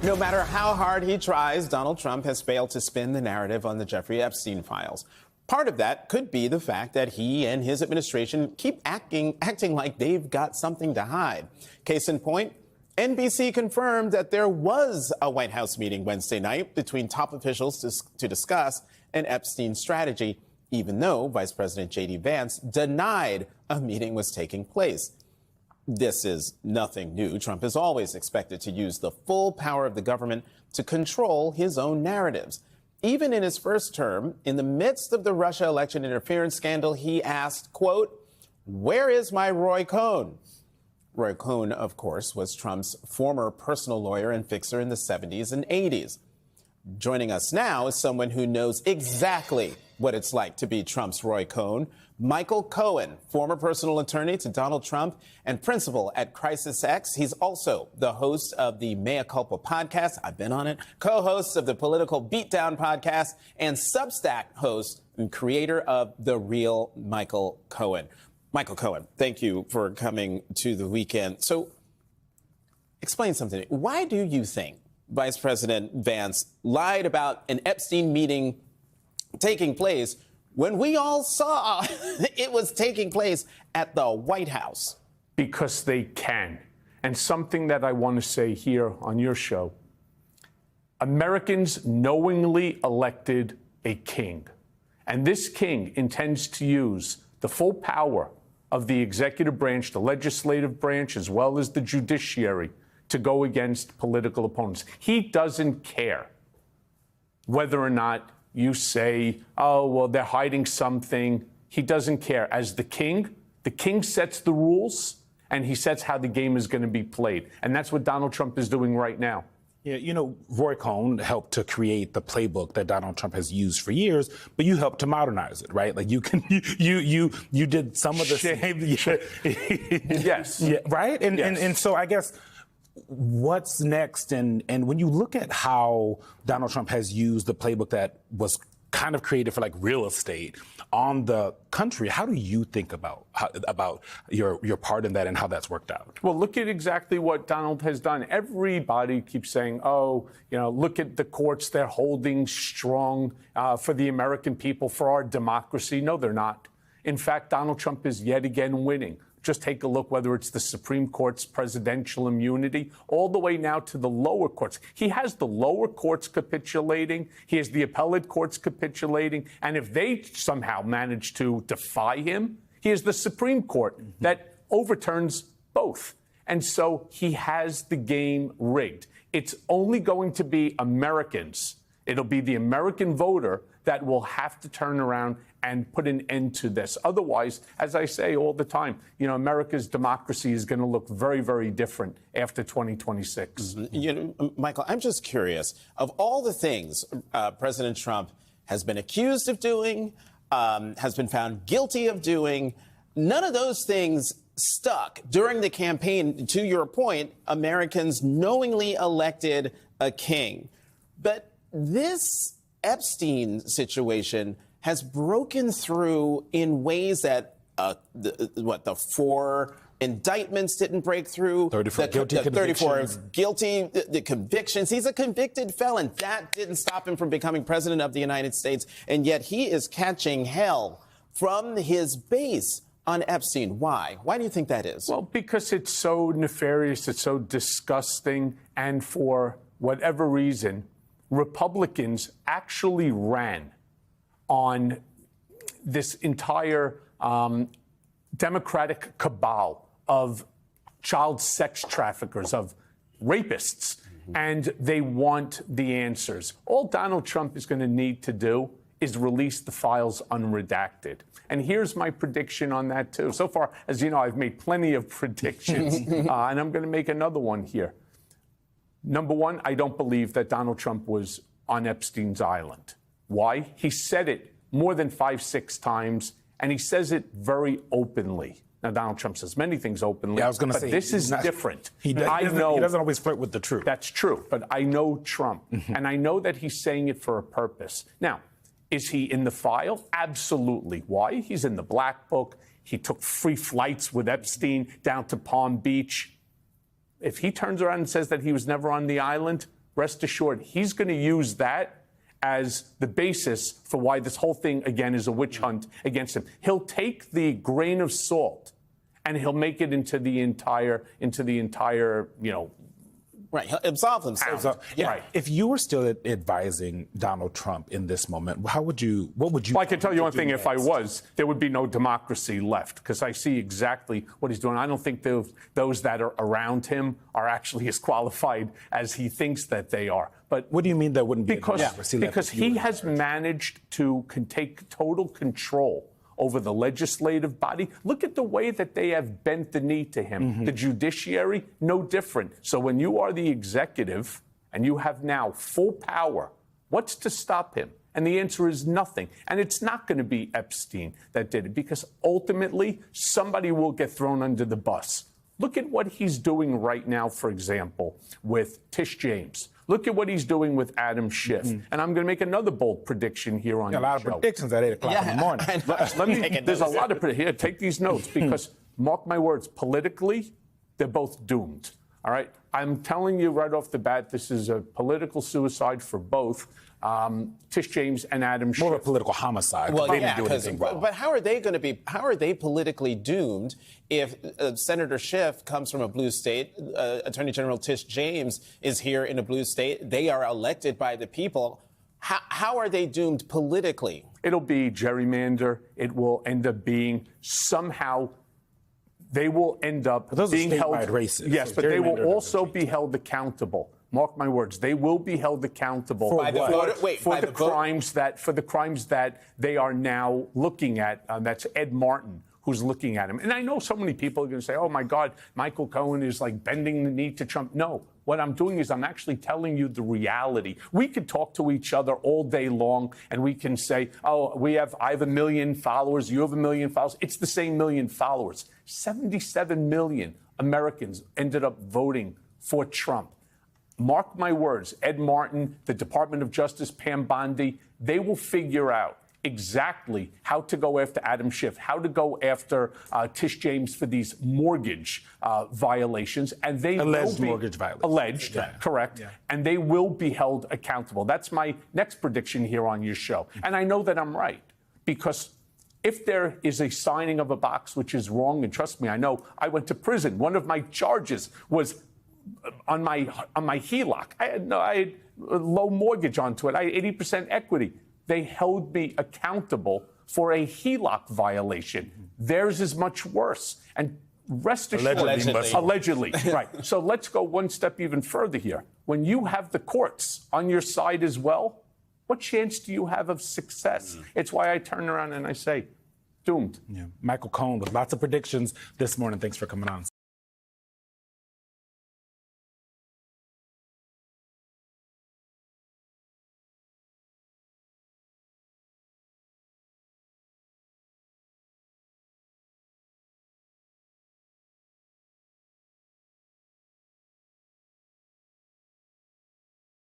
No matter how hard he tries, Donald Trump has failed to spin the narrative on the Jeffrey Epstein files. Part of that could be the fact that he and his administration keep acting like they've got something to hide. Case in point, NBC confirmed that there was a White House meeting Wednesday night between top officials to discuss an Epstein strategy, even though Vice President J.D. Vance denied a meeting was taking place. This is nothing new. Trump is always expected to use the full power of the government to control his own narratives. Even in his first term, in the midst of the Russia election interference scandal, he asked, quote, "Where is my Roy Cohn?" Roy Cohn, of course, was Trump's former personal lawyer and fixer in the 70s and 80s. Joining us now is someone who knows exactly what it's like to be Trump's Roy Cohn, Michael Cohen, former personal attorney to Donald Trump and principal at Crisis X. He's also the host of the Mea Culpa podcast. I've been on it. Co-host of the Political Beatdown podcast and Substack host and creator of The Real Michael Cohen. Michael Cohen, thank you for coming to the weekend. So explain something to me. Why do you think Vice President Vance lied about an Epstein meeting taking place when we all saw it was taking place at the White House? Because they can. And something that I want to say here on your show, Americans knowingly elected a king. And this king intends to use the full power of the executive branch, the legislative branch, as well as the judiciary, to go against political opponents. He doesn't care whether or not you say, oh, well, they're hiding something. He doesn't care. As the king sets the rules, and he sets how the game is going to be played. And that's what Donald Trump is doing right now. Yeah, you know, Roy Cohn helped to create the playbook that Donald Trump has used for years, but you helped to modernize it, right? Like you did some of the same. Yes. Yeah, right? And, yes. and so I guess what's next? And when you look at how Donald Trump has used the playbook that was kind of created for like real estate on the country, how do you think about your part in that and how that's worked out? Well, look at exactly what Donald has done. Everybody keeps saying, oh, you know, look at the courts. They're holding strong for the American people, for our democracy. No, they're not. In fact, Donald Trump is yet again winning. Just take a look, whether it's the Supreme Court's presidential immunity, all the way now to the lower courts. He has the lower courts capitulating. He has the appellate courts capitulating. And if they somehow manage to defy him, he has the Supreme Court that overturns both. And so he has the game rigged. It's only going to be Americans. It'll be the American voter that will have to turn around and put an end to this. Otherwise, as I say all the time, you know, America's democracy is going to look very, very different after 2026. Mm-hmm. You know, Michael, I'm just curious, of all the things President Trump has been accused of doing, has been found guilty of doing, none of those things stuck during the campaign. To your point, Americans knowingly elected a king. But this Epstein situation has broken through in ways that the 4 indictments didn't break through. 34 guilty the convictions. He's a convicted felon. That didn't stop him from becoming president of the United States. And yet he is catching hell from his base on Epstein. Why? Why do you think that is? Well, because it's so nefarious, it's so disgusting, and for whatever reason, Republicans actually ran on this entire Democratic cabal of child sex traffickers, of rapists, and they want the answers. All Donald Trump is going to need to do is release the files unredacted. And here's my prediction on that, too. So far, as you know, I've made plenty of predictions, and I'm going to make another one here. Number one, I don't believe that Donald Trump was on Epstein's island. Why? He said it more than 5-6 times, and he says it very openly. Now, Donald Trump says many things openly, I was going to say, this is different. He doesn't always flirt with the truth. That's true, but I know Trump, and I know that he's saying it for a purpose. Now, is he in the file? Absolutely. Why? He's in the black book. He took free flights with Epstein down to Palm Beach. If he turns around and says that he was never on the island, rest assured, he's going to use that as the basis for why this whole thing, again, is a witch hunt against him. He'll take the grain of salt and he'll make it into the entire, Right, he'll absolve himself. So, Yeah. Right. If you were still advising Donald Trump in this moment, what would you? Well, I can tell you one thing. If I was, there would be no democracy left, because I see exactly what he's doing. I don't think those that are around him are actually as qualified as he thinks that they are. But What do you mean there wouldn't be a because democracy left because if you he were has managed to take total control over the legislative body. Look at the way that they have bent the knee to him. The judiciary, no different. So when you are the executive and you have now full power, what's to stop him? And the answer is nothing. And it's not going to be Epstein that did it, because ultimately somebody will get thrown under the bus. Look at what he's doing right now, for example, with Tish James. Look at what he's doing with Adam Schiff. And I'm going to make another bold prediction here on a lot of show. predictions at 8 o'clock in the morning. There's a lot of here. Take these notes, because mark my words, politically, they're both doomed. All right, I'm telling you right off the bat, this is a political suicide for both Tish James and Adam Schiff. More of a political homicide. Well, they yeah, didn't do anything wrong. but how are they going to be? How are they politically doomed if Senator Schiff comes from a blue state? Attorney General Tish James is here in a blue state. They are elected by the people. How are they doomed politically? It'll be gerrymander. It will end up being somehow. They will end up being held races. Yes, So but they will gerrymander also be held accountable. Mark my words, they will be held accountable For what? for the crimes that they are now looking at. That's Ed Martin who's looking at him. And I know so many people are going to say, "Oh my God, Michael Cohen is like bending the knee to Trump." No, what I'm doing is I'm actually telling you the reality. We could talk to each other all day long, and we can say, "Oh, I have 1 million followers, you have 1 million followers." It's the same million followers. 77 million Americans ended up voting for Trump. Mark my words, Ed Martin, the Department of Justice, Pam Bondi, they will figure out exactly how to go after Adam Schiff, how to go after Tish James for these mortgage violations. And they Alleged will be, mortgage violations. Alleged, Yeah. correct. Yeah. And they will be held accountable. That's my next prediction here on your show. And I know that I'm right, because if there is a signing of a box which is wrong, and trust me, I know, I went to prison. One of my charges was on my HELOC. I had a low mortgage onto it. I had 80% equity. They held me accountable for a HELOC violation. Theirs is much worse. And rest assured, allegedly, right. So let's go one step even further here. When you have the courts on your side as well, what chance do you have of success? It's why I turn around and I say, doomed. Yeah. Michael Cohen with lots of predictions this morning. Thanks for coming on.